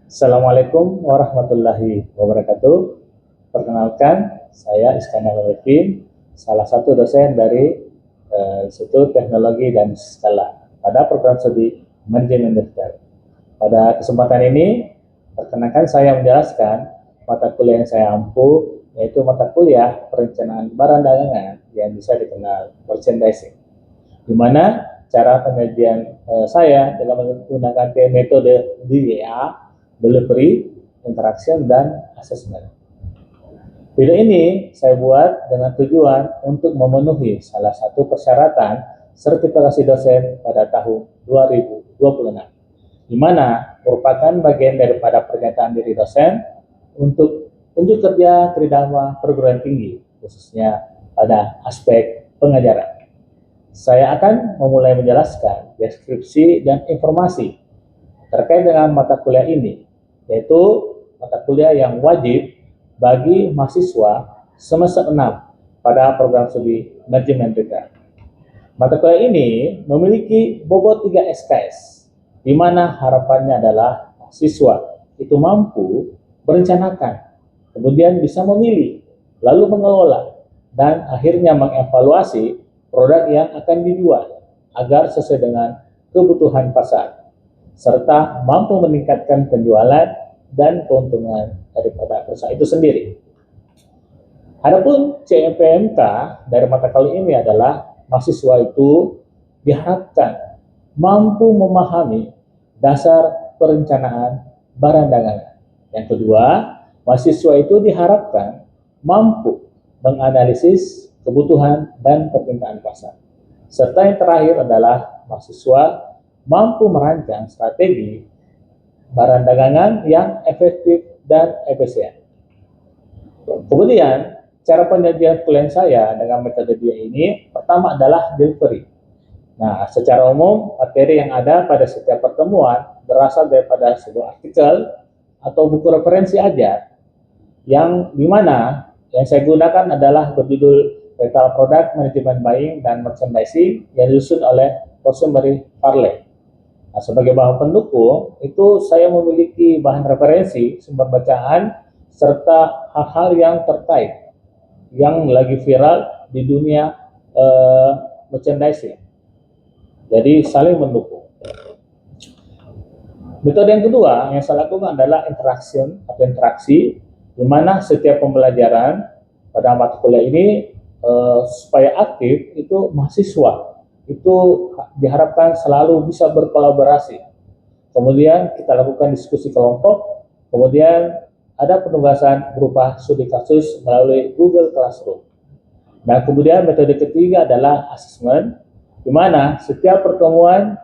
Assalamualaikum warahmatullahi wabarakatuh. Perkenalkan, saya Iskandar Arifin, salah satu dosen dari Institut Teknologi dan Skala pada program studi Manajemen Digital. Pada kesempatan ini, perkenalkan saya menjelaskan mata kuliah yang saya ampu, yaitu mata kuliah perencanaan barang dagangan yang bisa dikenal merchandising, di mana cara pengajian saya dalam menggunakan metode DIA, delivery, interaction, dan assessment. Video ini saya buat dengan tujuan untuk memenuhi salah satu persyaratan sertifikasi dosen pada tahun 2026, di mana merupakan bagian daripada pernyataan diri dosen untuk unjuk kerja tridharma perguruan tinggi, khususnya pada aspek pengajaran. Saya akan memulai menjelaskan deskripsi dan informasi terkait dengan mata kuliah ini, yaitu mata kuliah yang wajib bagi mahasiswa semester 6 pada program studi Manajemen Digital. Mata kuliah ini memiliki bobot 3 SKS, di mana harapannya adalah mahasiswa itu mampu merencanakan, kemudian bisa memilih, lalu mengelola, dan akhirnya mengevaluasi produk yang akan dijual agar sesuai dengan kebutuhan pasar, serta mampu meningkatkan penjualan dan keuntungan daripada perusahaan itu sendiri. Adapun CMPMK dari mata kuliah ini adalah mahasiswa itu diharapkan mampu memahami dasar perencanaan barang dagangan. Yang kedua, mahasiswa itu diharapkan mampu menganalisis kebutuhan dan permintaan pasar. Serta yang terakhir adalah mahasiswa mampu merancang strategi barang dagangan yang efektif dan efisien. Kemudian, cara penyajian kuliah saya dengan metode dia ini, pertama adalah delivery. Nah, secara umum, materi yang ada pada setiap pertemuan berasal daripada sebuah artikel atau buku referensi ajar, yang dimana yang saya gunakan adalah berjudul Retail Product Management Buying dan Merchandising yang disusun oleh Rosemary Farley. Nah, sebagai bahan pendukung, itu saya memiliki bahan referensi, sumber bacaan, serta hal-hal yang terkait, yang lagi viral di dunia merchandising. Jadi, saling mendukung. Metode yang kedua yang saya lakukan adalah interaction atau interaksi, di mana setiap pembelajaran pada mata kuliah ini supaya aktif, itu mahasiswa itu diharapkan selalu bisa berkolaborasi. Kemudian kita lakukan diskusi kelompok, kemudian ada penugasan berupa studi kasus melalui Google Classroom. Dan kemudian metode ketiga adalah assessment, di mana setiap pertemuan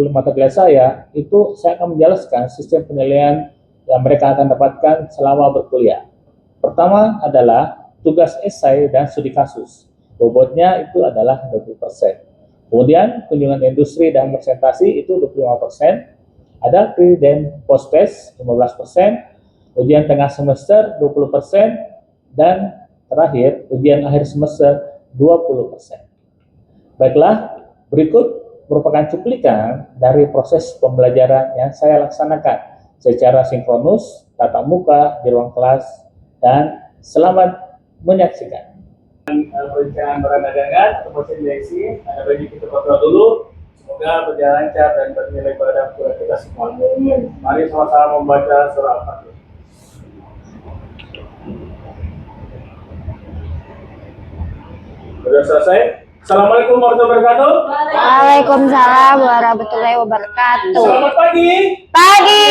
mata kuliah saya itu saya akan menjelaskan sistem penilaian yang mereka akan dapatkan selama berkuliah. Pertama adalah tugas esai dan studi kasus. Bobotnya itu adalah 20%. Kemudian kunjungan industri dan presentasi itu 25%, ada pre dan post test 15%, ujian tengah semester 20%, dan terakhir ujian akhir semester 20%. Baiklah, berikut merupakan cuplikan dari proses pembelajaran yang saya laksanakan secara sinkronus, tatap muka di ruang kelas, dan selamat menyaksikan. Perencanaan barang dagangan, merchandising, ada bagi kita berdoa dulu. Semoga berjalan lancar dan bernilai pada kita semua. Mari sama-sama membaca surah Al-Fatihah. Sudah selesai? Assalamualaikum warahmatullahi wabarakatuh. Waalaikumsalam warahmatullahi wabarakatuh. Selamat pagi. Pagi.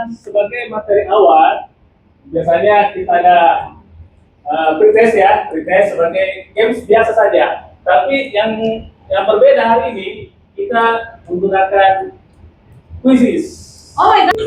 Sebagai materi awal, biasanya kita ada pretest ya, pretest sebagai games biasa saja. Tapi yang berbeda hari ini kita menggunakan quizzes. Oh my god.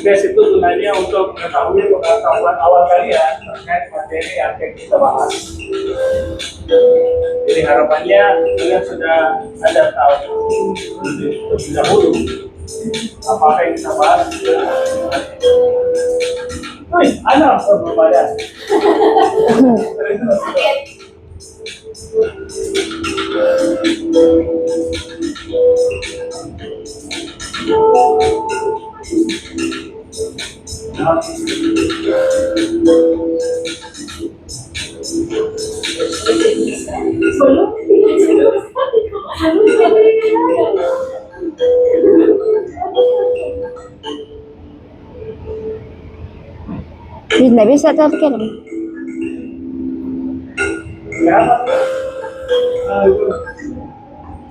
Tes itu gunanya untuk mengetahui pengetahuan awal kalian terkait materi yang akan kita bahas. Jadi harapannya kalian sudah ada tahu terlebih dahulu apa yang kita bahas. Wih, anak belum ada. Tidak bisa terkirim.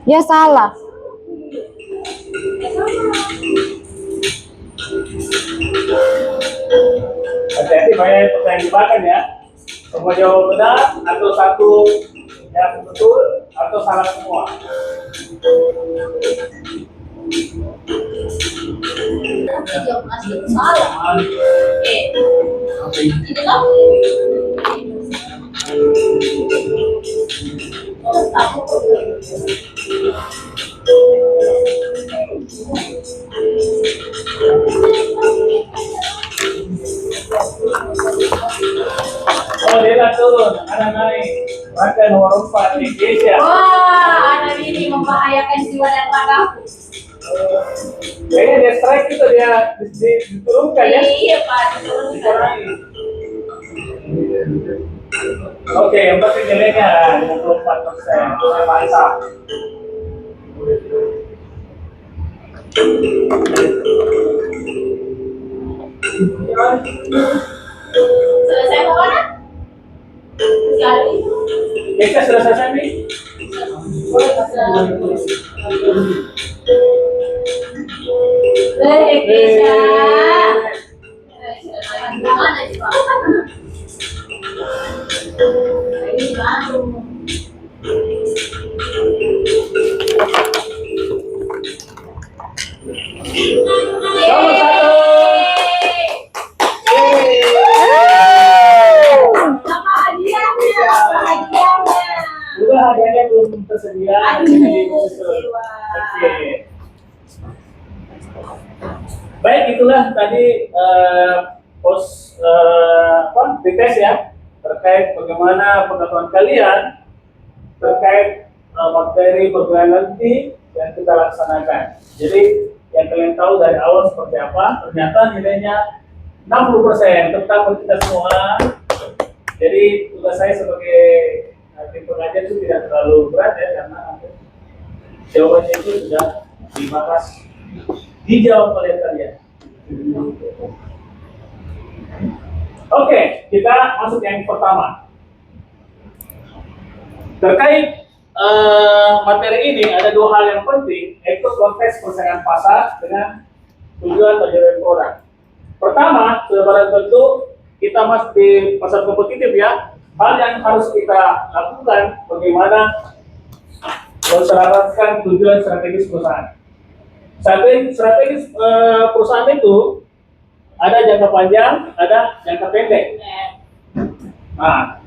Ya salah. Hati-hati banyak pertanyaan jebakan ya. Semua jawab benar atau satu yang betul atau salah semua. Oh, dia turun, ada naik. Maka nomor 4 di Indonesia. Wah, anak ini membahayakan jiwa dan ragaku. Kayaknya dia strike itu dia diturunkan ya. Iya, Pak, diturunkan. Dikurangi. Oke, yang penting nilainya 54%. Mantap. Selesai mau mana? Sekali. Kita sudah selesai nih. Kesha. Mana sih, Pak? Ini baru. Nomor 1. Apa hadiahnya? Apa hadiahnya? Udah hadiahnya belum tersedia. Jadi susul. Oke. Baik, itulah tadi dites ya terkait bagaimana pengetahuan kalian terkait materi perkuliahan nanti yang kita laksanakan. Jadi yang kalian tahu dari awal seperti apa, ternyata nilainya 60% tentang kita semua. Jadi tugas saya sebagai tim pengajar itu tidak terlalu berat ya, karena jawabannya itu sudah dibahas, dijawab oleh kalian. Oke, kita masuk yang pertama. Terkait materi ini ada dua hal yang penting, yaitu konteks persaingan pasar dengan tujuan penjualan produk. Pertama, sudah barang tentu kita masuk di pasar kompetitif ya. Hal yang harus kita lakukan bagaimana menselaraskan tujuan strategis perusahaan. Strategis perusahaan itu ada jangka panjang, ada jangka pendek. Nah,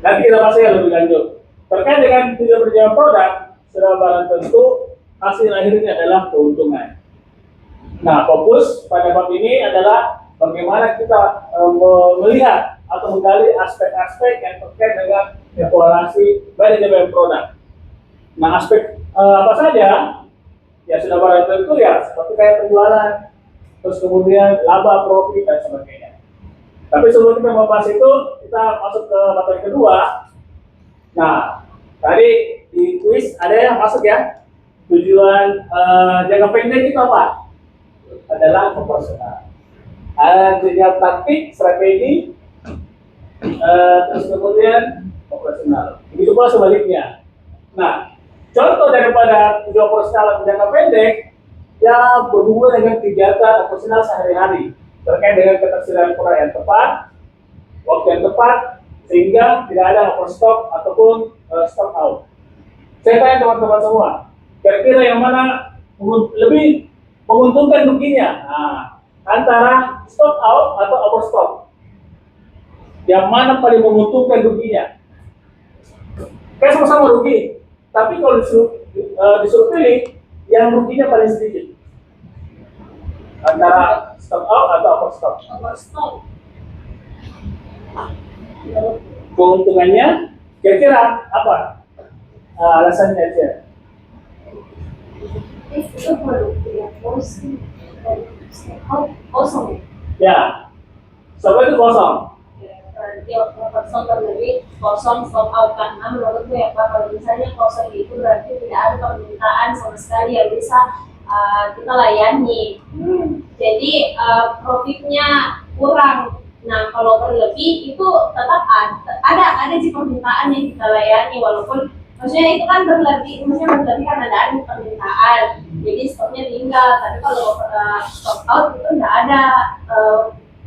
nanti kita bahas ya lebih lanjut. Terkait dengan tujuan penjualan produk, sudah barang tentu hasil akhirnya adalah keuntungan. Nah, fokus pada bab ini adalah bagaimana kita melihat atau menggali aspek-aspek yang terkait dengan evaluasi manajemen produk. Nah, aspek apa saja? Ya sudah barang tentu ya, seperti kayak penjualan, terus kemudian laba, profit dan sebagainya. Tapi sebelum kita membahas itu, kita masuk ke materi kedua. Nah, tadi di kuis ada yang masuk ya. Tujuan jangka pendek itu apa? Adalah proporsional. Ada tujuan taktik, strategi, terus kemudian operasional. Begitu pula sebaliknya. Nah, contoh daripada tujuan operasional jangka pendek yang berhubungan dengan kegiatan operasional sehari-hari terkait dengan ketersediaan produk yang tepat, waktu yang tepat, sehingga tidak ada overstock ataupun stock out. Saya tanya teman-teman semua, kira-kira yang mana lebih menguntungkan ruginya? Nah, antara stock out atau overstock, yang mana paling menguntungkan ruginya? Kan sama-sama rugi. Tapi kalau disuruh pilih, yang ruginya paling sedikit. Antara stop out atau overstop. Overstock. Keuntungannya, kira-kira apa? Alasannya aja. Itu produk yang kosong. Ya, stop itu kosong. Berarti overstock terlebih kosong stop out, karena menurutku ya Pak, kalau misalnya kosong itu berarti tidak ada permintaan sama sekali yang bisa kita layani. Jadi profitnya kurang. Nah, kalau berlebih itu tetap ada sih permintaan yang kita layani, walaupun maksudnya itu kan berlebih karena ada permintaan, jadi stoknya tinggal. Tapi kalau stock out itu nggak ada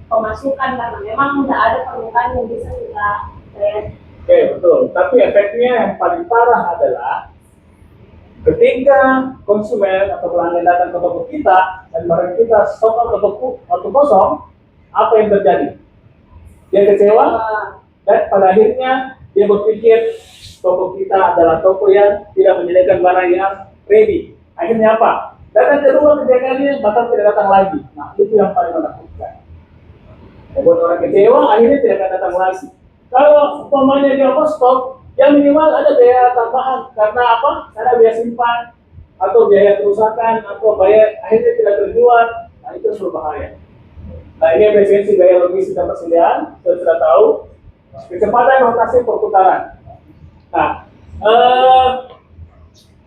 pemasukan karena memang nggak ada permintaan yang bisa kita layani. Oke, betul. Tapi efeknya yang paling parah adalah ketika konsumen atau pelanggan datang ke toko kita dan barang kita stok atau kosong, apa yang terjadi? Dia kecewa dan pada akhirnya dia berpikir toko kita adalah toko yang tidak menyediakan barang yang ready. Akhirnya apa? Datang kedua, ketiga kali bahkan tidak datang lagi. Nah, itu yang paling menakutkan. Membuat orang kecewa, akhirnya tidak akan datang lagi. Kalau umpamanya dia stok, yang minimal ada biaya tambahan. Karena apa? Karena biaya simpan, atau biaya kerusakan, atau biaya akhirnya tidak terjual. Nah, itu berbahaya. Nah, ini efisiensi biaya logistik dan persediaan. Kita sudah tahu. Kecepatan rotasi perputaran. Nah,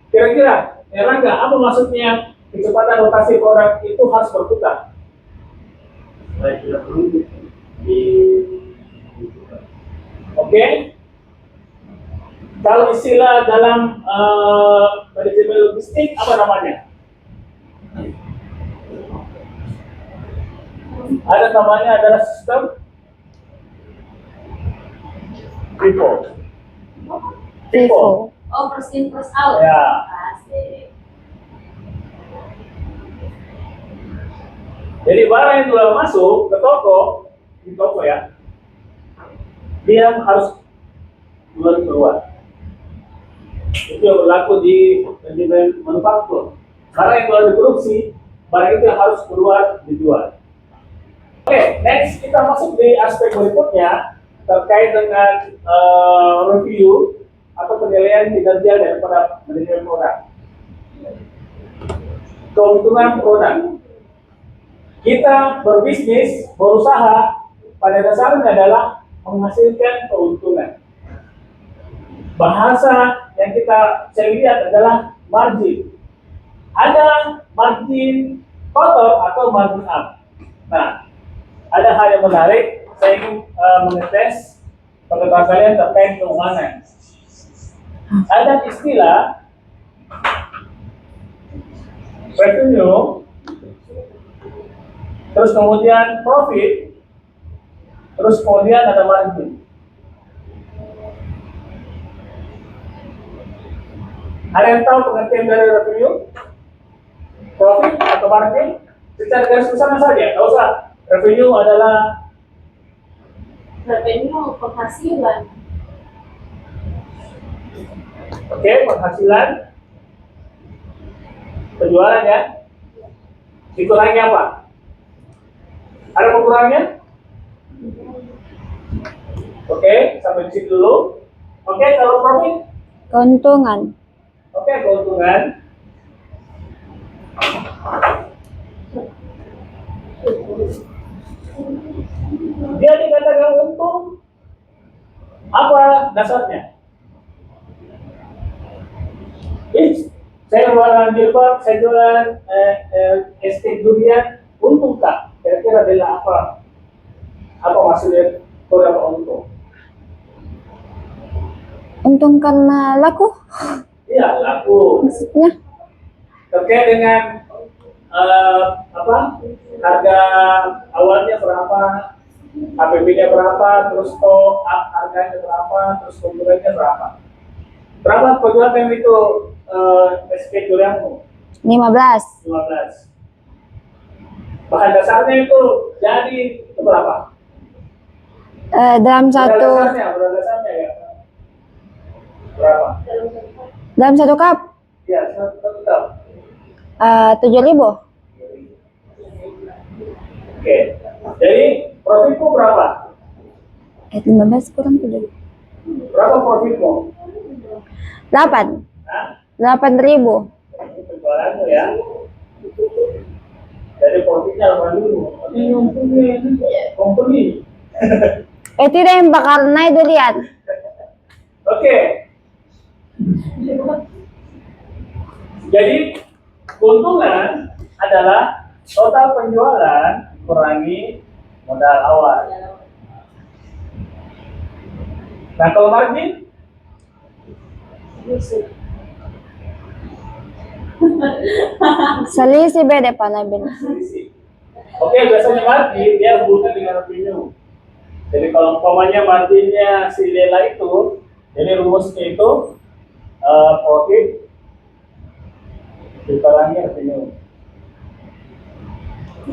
kira-kira, Rangga, apa maksudnya kecepatan rotasi produk itu harus berputar? Baik, tidak perlu di Oke. Kalau istilah dalam manajemen logistik apa namanya? Ada namanya adalah sistem FIFO. FIFO. Oh, first in first out. Ya. Asik. Jadi barang yang sudah masuk ke toko, di toko ya, dia harus keluar. Itu yang berlaku di manajemen manufaktur. Barang yang telah diproduksi, barang itu yang harus keluar dijual. Oke, next kita masuk di aspek berikutnya terkait dengan review atau penilaian kinerja daripada manajemen produk. Keuntungan produk. Kita berbisnis, berusaha, pada dasarnya adalah menghasilkan keuntungan. Bahasa yang kita lihat adalah margin. Ada margin kotor atau margin up. Nah, ada hal yang menarik. Saya ingin mengetes pengetahuan kalian terkait keuangan. Ada istilah revenue, terus kemudian profit, terus kemudian ada margin. Ada yang tahu pengertian dari revenue, profit atau margin? Secara garis besar saja, nggak usah. Revenue adalah Revenue penghasilan. oke, penghasilan, penjualan ya. Dikurangi apa? Ada pengurangannya? Oke, sampai di situ dulu. Oke, kalau profit? Keuntungan. Oke, keuntungan. Dia dikatakan untung. Apa dasarnya? Saya jualan jilbab, saya jualan estek durian, untung tak? Kira-kira adalah apa? Apa maksudnya produk untung? Untung karena laku Iya, laku. maksudnya. Terkait dengan harga awalnya berapa, HPP-nya berapa, terus stok harganya berapa, terus keuntungannya berapa? Berapa penjualan itu SP durianmu? 15. 15. Bahan dasarnya itu jadi itu berapa? Dalam Modal satu dasarnya ya. Berapa? Dalam 1 cup Ya, satu cup. 7.000. Oke. Jadi profitmu berapa? 15 kurang 7. Berapa profitmu? 8. Hah? 8.000. Ini penjualanmu ya. Jadi profitnya 8.000. Ini company. Tidak yang bakal naik durian. Oke. Jadi keuntungan adalah total penjualan kurangi modal awal. Nah, kalau margin Selisih beda panabin. selisih. Oke, biasanya margin dia hubungan dengan revenue. Jadi kalau umpamanya marginnya si Lela itu, jadi rumusnya itu profit dikurangi revenue.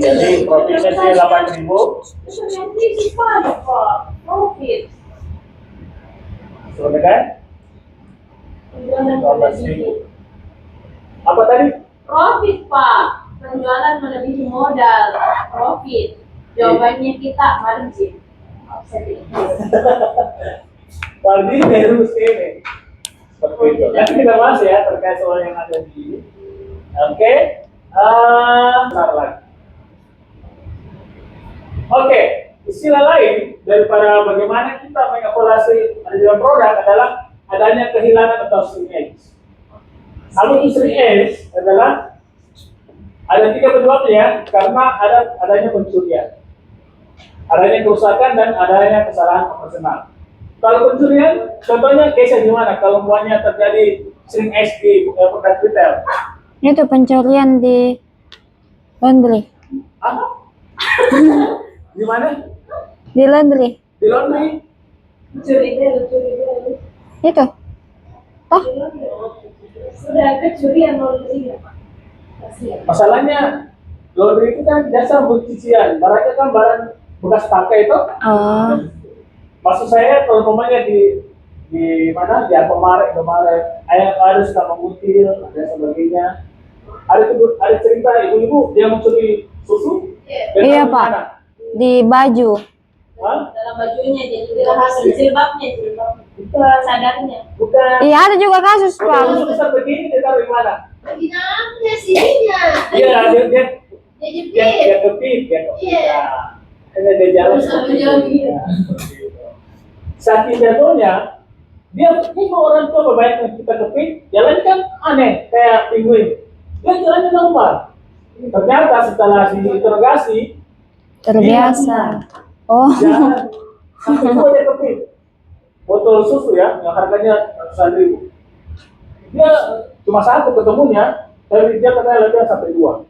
Jadi profitnya si 8.000, Profit. sudah kan? 12.000. Apa tadi? Profit, Pak. Penjualan melebihi modal. Profit. Jawabannya kita margin. Margin dari rumus ini. Seperti itu. Nanti kita bahas ya terkait soal yang ada di sini. Oke. Bentar lagi. Oke. Istilah lain daripada bagaimana kita mengevaluasi manajemen produk adalah adanya kehilangan atau string edge. Kalau string edge adalah ada 3 penyebabnya karena adanya pencurian, adanya kerusakan dan adanya kesalahan operasional. Kalau pencurian, contohnya case gimana? Kalau semuanya terjadi string edge di produk retail, Itu pencurian di laundry. apa? Di mana? Di laundry. Di laundry. Curi bel. Itu. Oh, Sudah kecurian laundry ya, Pak. Kasihan. Masalahnya laundry itu kan jasa pencucian, barangnya kan barang bekas pakai itu. oh. Maksud saya kalau umpamanya di mana di Alfamart, ayah harus suka mengutil dan sebagainya. Ada cerita ibu-ibu dia mencuri susu. dan Iya, taruh di Pak. mana? Di baju. Hah? Dalam bajunya jadi tidak hasil jilbabnya. Bukan, Sadarnya. bukan. Iya, ada juga kasus, Kalau Pak. susu besar begini dia taruh di mana? Lagi nangis sininya. Iya, dia Jadi kepit. Iya. Nah, hanya dia jalan Sambil jalan gitu. Ya, seperti itu. Saking jatuhnya, dia ini orang tua berbanyak kita kepit, jalan kan aneh kayak penguin. Dia jalannya normal. Ternyata setelah diinterogasi, Terbiasa. Oh, jalan sampai dua dia kepit. Botol susu ya, yang harganya ratusan ribu. Dia cuma satu ketemunya, tapi dia katanya lebih sampai 2.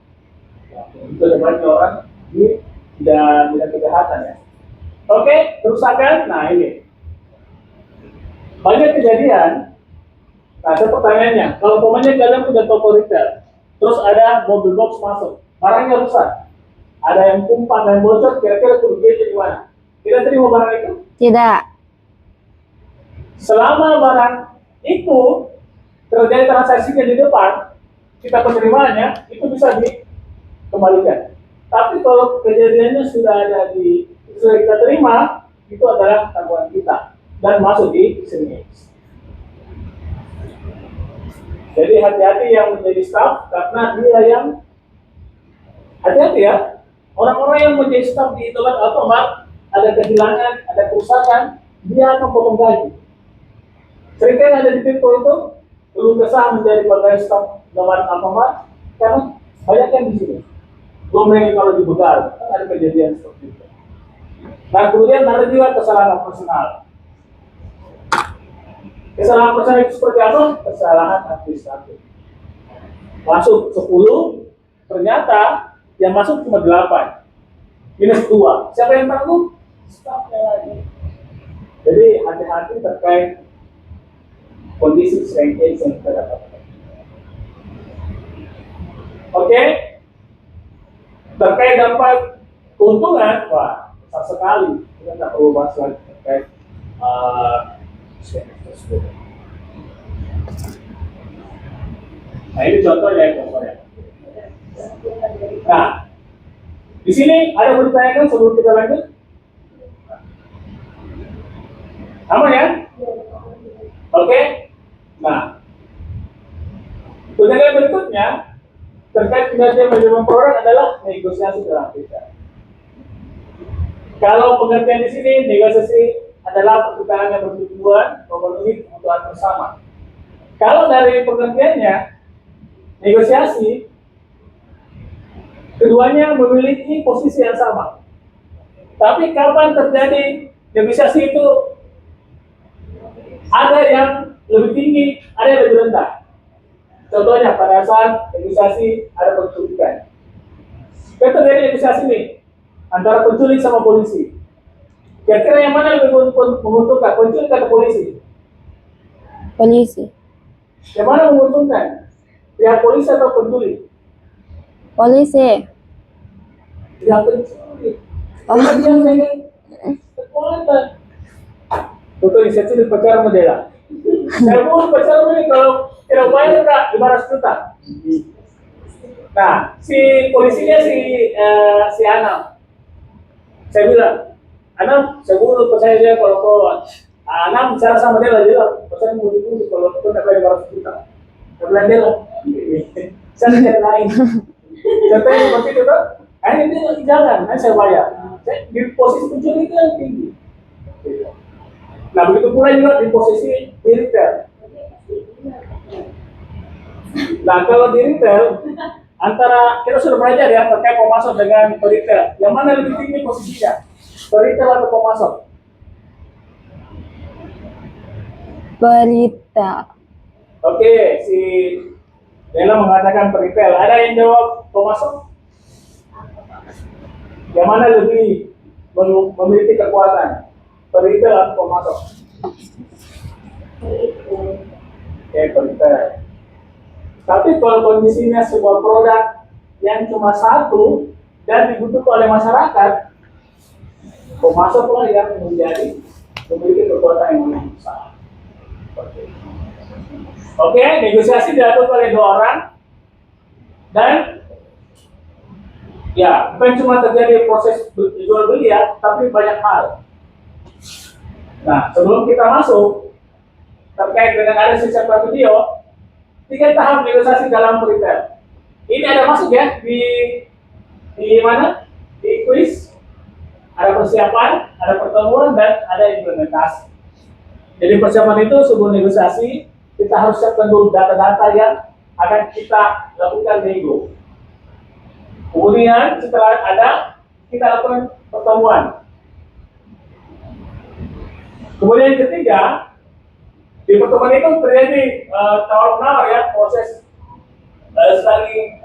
Ya, itu ada banyak orang ini tidak kejahatan ya. Oke, kerusakan. Nah ini banyak kejadian. Nah, saya pertanyaannya, kalau umpamanya kalian punya toko retail, terus ada mobil box masuk, barangnya rusak, ada yang tumpah dan bocor, kira-kira kerugiannya di mana? Kita terima barang itu? tidak. Selama barang itu terjadi transaksinya di depan, kita penerimaannya itu bisa dikembalikan. Tapi kalau kejadiannya sudah kita terima, itu adalah tanggungan kita dan masuk di sini. Jadi hati-hati yang menjadi staff karena dia yang hati-hati ya. Orang-orang yang menjadi staff di tempat Alfamart ada kehilangan, ada kerusakan, dia akan potong gaji. Seringkali ada di Tito itu belum kesah menjadi pegawai staf Alfamart karena banyak yang di sini. Belum lagi kalau di Begal, kan ada kejadian seperti itu. Nah kemudian ada juga kesalahan operasional. Kesalahan operasional itu seperti apa? Kesalahan administratif. Masuk 10, ternyata yang masuk cuma 8. Minus 2. Siapa yang tanggung? Stafnya lagi. Jadi hati-hati terkait kondisi shrinkage yang kita dapatkan. Oke? Terkait dampak keuntungan, wah, besar sekali. Kita tidak perlu bahas lagi terkait shrinkage tersebut. Nah, ini contohnya. Nah, di sini ada yang ditanyakan sebelum kita lanjut? Aman ya? Oke? Nah, pertanyaan berikutnya terkait kinerja manajemen produk adalah negosiasi dalam kita. Kalau pengertian di sini, negosiasi adalah pertukaran yang bertujuan memenuhi kebutuhan bersama. Kalau dari pengertiannya, negosiasi, keduanya memiliki posisi yang sama. Tapi kapan terjadi negosiasi itu ada yang lebih tinggi, ada yang lebih rendah. Contohnya pada saat negosiasi ada penculikan. Kita terjadi negosiasi nih antara penculik sama polisi. Kira-kira yang mana lebih menguntungkan, penculik atau polisi? Polisi. Yang mana menguntungkan? Pihak polisi atau penculik? Polisi. Pihak penculik. Karena dia pengen kekuatan. Contohnya saya culik pacar modela. Saya mau pacar ini kalau tidak bayar enggak 500 juta. Nah, si polisinya si Anam. Saya bilang, Anam, saya bunuh percaya dia kalau Anam bicara sama dia lagi lah, percaya mau dibunuh kalau itu tidak bayar 500 juta. Saya bilang dia lah, saya tidak lain. Contohnya seperti itu kan, ini dia lagi jalan, saya bayar. Di posisi pencuri itu yang tinggi. Nah, begitu pula juga di posisi di retail. Nah, kalau di retail, antara kita sudah belajar ya terkait pemasok dengan retail. Yang mana lebih tinggi posisinya? Retail atau pemasok? Berita. Oke, si Bella mengatakan retail. Ada yang jawab pemasok? Yang mana lebih memiliki kekuatan? Retail atau pemasok? Retail. Tapi kalau kondisinya sebuah produk yang cuma satu dan dibutuhkan oleh masyarakat, pemasoklah yang memiliki kekuatan yang lebih besar. Oke, negosiasi diatur oleh 2 orang dan ya bukan cuma terjadi proses jual beli ya, tapi banyak hal. Nah, sebelum kita masuk terkait dengan ada sisa video, 3 tahap negosiasi dalam retail. Ini ada masuk ya di mana? Di quiz. Ada persiapan, ada pertemuan, dan ada implementasi. Jadi persiapan itu sebelum negosiasi, kita harus siapkan dulu data-data yang akan kita lakukan nego. Kemudian setelah ada, kita lakukan pertemuan. Kemudian yang ketiga, di pertemuan itu terjadi tawar-menawar ya, proses saling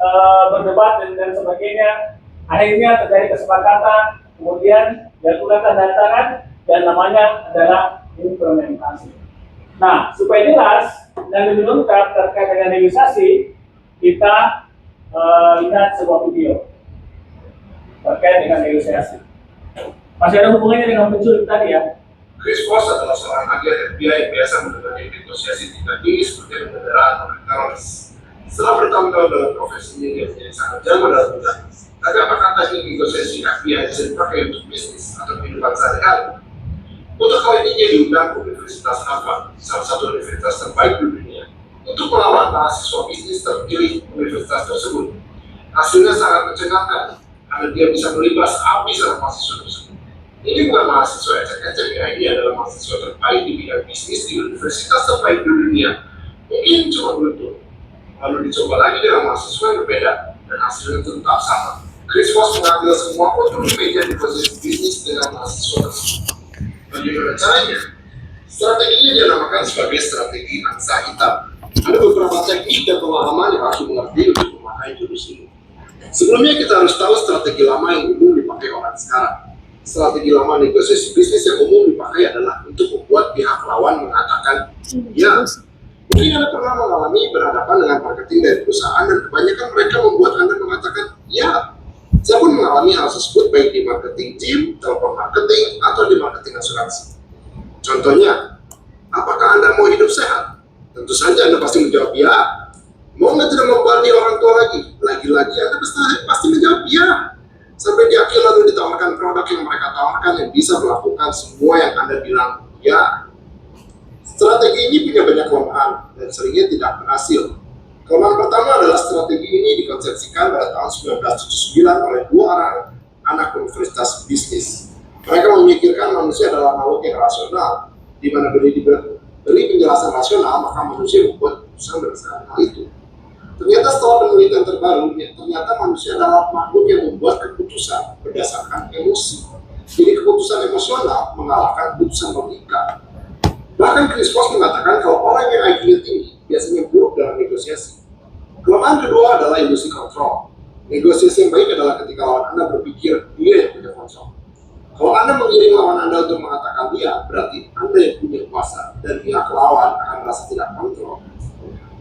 berdebat dan sebagainya. Akhirnya terjadi kesepakatan, kemudian dilakukan tanda tangan dan namanya adalah implementasi. Nah, supaya jelas dan lebih lengkap terkait dengan negosiasi, kita lihat sebuah video terkait dengan negosiasi. Masih ada hubungannya dengan penculik tadi ya. Chris Voss adalah seorang ahli FBI yang biasa menghadapi negosiasi tingkat tinggi seperti kendaraan oleh teroris. Setelah bertahun-tahun dalam profesinya, dia menjadi sangat jago dalam bidang. Tapi apakah teknik negosiasi FBI bisa dipakai untuk bisnis atau kehidupan sehari-hari? Untuk kali ini dia diundang ke Universitas Harvard, salah satu universitas terbaik di dunia, untuk melawan mahasiswa bisnis terpilih universitas tersebut. Hasilnya sangat mencengangkan, karena dia bisa melibas habis dalam mahasiswa tersebut. Ini bukan mahasiswa ecek-ecek ya, dia adalah mahasiswa terbaik di bidang bisnis di universitas terbaik di dunia. Mungkin cuma beruntung. Lalu dicoba lagi dengan mahasiswa yang berbeda, dan hasilnya tetap sama. Chris Voss mengambil semua foto meja di posisi bisnis dengan mahasiswa tersebut. Bagaimana caranya? Strateginya dia namakan sebagai strategi angsa hitam. Ada beberapa teknik dan pemahaman yang harus mengerti untuk memakai jurus ini. Sebelumnya kita harus tahu strategi lama yang umum dipakai orang sekarang. Strategi lama negosiasi bisnis yang umum dipakai adalah untuk membuat pihak lawan mengatakan ya. Mungkin Anda pernah mengalami berhadapan dengan marketing dari perusahaan dan kebanyakan mereka membuat Anda mengatakan ya. Saya pun mengalami hal tersebut baik di marketing gym, telepon marketing, atau di marketing asuransi. Contohnya, apakah Anda mau hidup sehat? Tentu saja Anda pasti menjawab ya. Mau nggak tidak membebani orang tua lagi-lagi Anda pasti menjawab ya. Sampai di akhir lalu ditawarkan produk yang mereka tawarkan yang bisa melakukan semua yang Anda bilang ya. Strategi ini punya banyak kelemahan dan seringnya tidak berhasil. Kelemahan pertama adalah strategi ini dikonsepsikan pada tahun 1979 oleh dua orang anak universitas bisnis. Mereka memikirkan manusia adalah makhluk yang rasional, di mana beri penjelasan rasional, maka manusia membuat keputusan berdasarkan hal itu. Ternyata setelah penelitian terbaru, ternyata manusia adalah makhluk yang membuat keputusan berdasarkan emosi. Jadi keputusan emosional mengalahkan keputusan logika. Bahkan Chris Voss mengatakan kalau orang yang IQ-nya tinggi biasanya buruk dalam negosiasi. Kelemahan kedua adalah ilusi kontrol. Negosiasi yang baik adalah ketika lawan Anda berpikir dia yang punya kontrol. Kalau Anda mengiring lawan Anda untuk mengatakan dia, berarti Anda yang punya kuasa dan pihak lawan akan merasa tidak kontrol.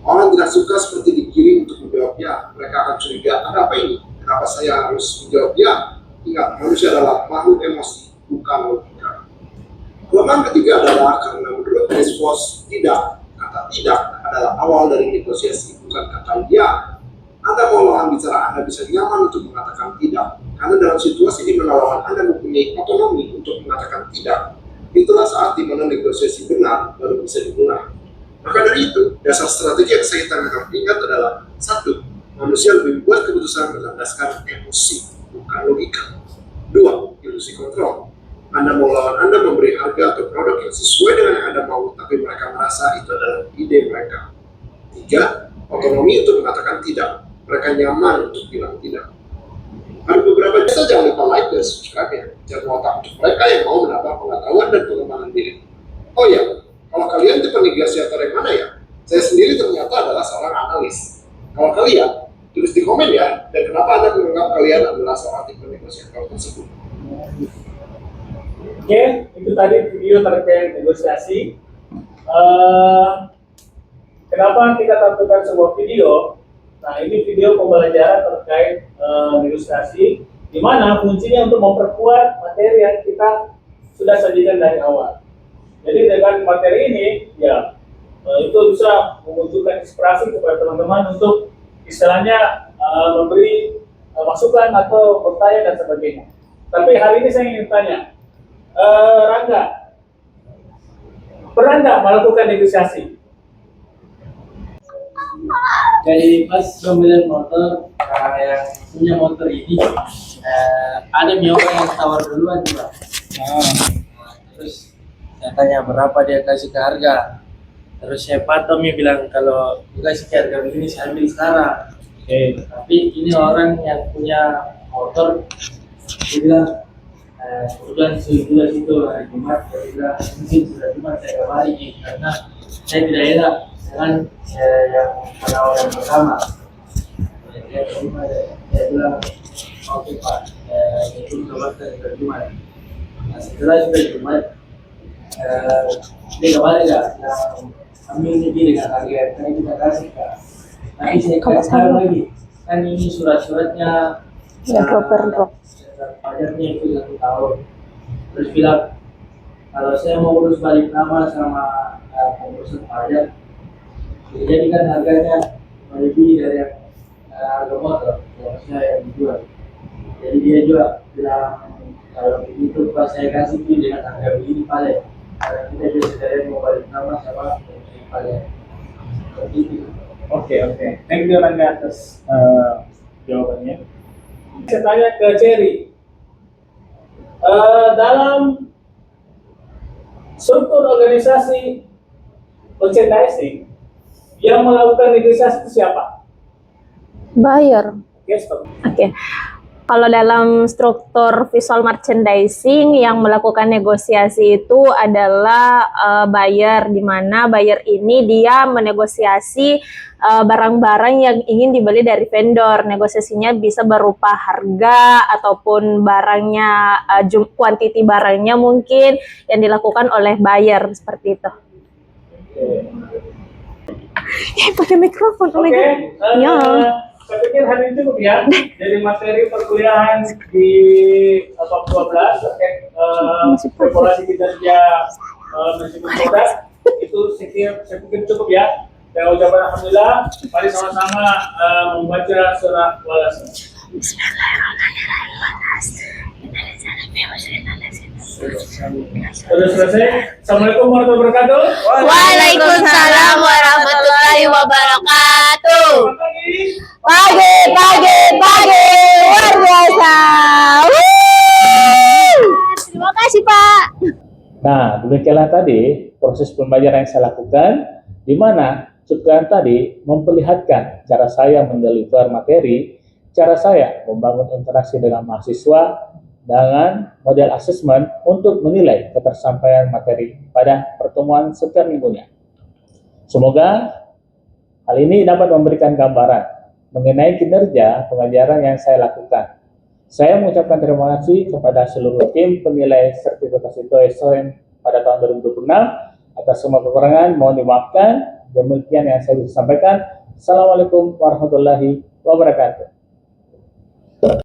Orang tidak suka seperti digiring untuk menjawab ya. Mereka akan curiga, ada apa ini? Kenapa saya harus menjawab ya? Ingat, manusia adalah makhluk emosi, bukan logika. Kelemahan ketiga adalah karena menurut Chris Voss, kata tidak adalah awal dari negosiasi, bukan kata ya. Anda mau lawan bicara Anda bisa nyaman untuk mengatakan tidak, karena dalam situasi di mana lawan Anda mempunyai otonomi untuk mengatakan tidak. Itulah saat di mana negosiasi benar baru bisa dimulai. Maka dari itu, dasar strategi yang saya tanyakan ingat adalah 1. Manusia lebih membuat keputusan berdasarkan emosi, bukan logika. 2. Ilusi kontrol. Anda mau lawan Anda memberi harga atau produk yang sesuai dengan yang Anda mau, tapi mereka merasa itu adalah ide mereka. 3. Otonomi untuk mengatakan tidak. Mereka nyaman untuk bilang tidak. Ada beberapa jasa jangan lupa like dan subscribe ya. Jangan otak untuk mereka yang mau menambah pengetahuan dan pengembangan diri. Oh ya, kalau kalian tipe negosiator yang mana ya? Saya sendiri ternyata adalah seorang analis. Kalau kalian, tulis di komen ya. Dan kenapa Anda menganggap kalian adalah seorang tipe negosiator tersebut? Oke, itu tadi video terkait negosiasi. Kenapa kita tampilkan sebuah video? Nah, ini video pembelajaran terkait negosiasi, di mana kuncinya untuk memperkuat materi yang kita sudah sajikan dari awal. Jadi dengan materi ini, ya itu bisa memunculkan inspirasi kepada teman-teman untuk istilahnya memberi masukan atau bertanya dan sebagainya. Tapi hari ini saya ingin tanya, Rangga, pernah nggak melakukan negosiasi? Dari pas pembelian motor, yang punya motor ini ada orang yang tawar duluan juga. Terus saya tanya berapa dia kasih ke harga. Terus saya patomi bilang kalau dikasih ke harga begini saya ambil sekarang. Tapi ini orang yang punya motor, dia bilang kebetulan sudah situ hari Jumat, dia bilang mungkin sudah Jumat saya kembali karena saya tidak enak dengan yang penawaran pertama. Dia bilang oke Pak, itu kembali ke Jumat. Nah, setelah sudah Jumat, dia kembali nggak ambil ini dengan harga yang saya kita kasih Kak. Nanti saya kasih lagi, kan ini surat-suratnya pajaknya itu 1 tahun. Terus bilang kalau saya mau urus balik nama sama pengurusan pajak, jadi kan harganya lebih dari yang harga motor yang saya dijual. Jadi dia juga bilang kalau begitu pas saya kasih ini dengan harga begini paling karena kita bisa dari mau balik nama sama pengurusan pajak. Begitu. Oke. Thank you Rangga atas jawabannya. Saya tanya ke Cherry. Dalam struktur organisasi merchandising yang melakukan negosiasi itu siapa? Buyer. Oke. Kalau dalam struktur visual merchandising yang melakukan negosiasi itu adalah buyer, di mana buyer ini dia menegosiasi barang-barang yang ingin dibeli dari vendor. Negosiasinya bisa berupa harga ataupun barangnya, kuantiti barangnya mungkin yang dilakukan oleh buyer seperti itu. Pakai mikrofon. Ya. Saya pikir hari ini cukup ya dari materi perkuliahan di bab 12 terkait spekulasi kinerja manajemen produk itu saya pikir cukup ya. Dengan ucapan alhamdulillah, mari sama-sama membaca surah Walas. Sudah selesai. Assalamualaikum warahmatullahi wabarakatuh. Waalaikumsalam warahmatullahi wabarakatuh. Selamat pagi. Pagi, luar biasa. Wuh. Terima kasih Pak. Nah, demikianlah tadi proses pembelajaran yang saya lakukan, di mana Subkan tadi memperlihatkan cara saya mendeliver materi, cara saya membangun interaksi dengan mahasiswa dengan model asesmen untuk menilai ketersampaian materi pada pertemuan setiap minggunya. Semoga hal ini dapat memberikan gambaran mengenai kinerja pengajaran yang saya lakukan. Saya mengucapkan terima kasih kepada seluruh tim penilai sertifikasi TOEFL pada tahun 2026. Atas semua kekurangan mohon dimaafkan. Demikian yang saya bisa sampaikan. Assalamualaikum warahmatullahi wabarakatuh.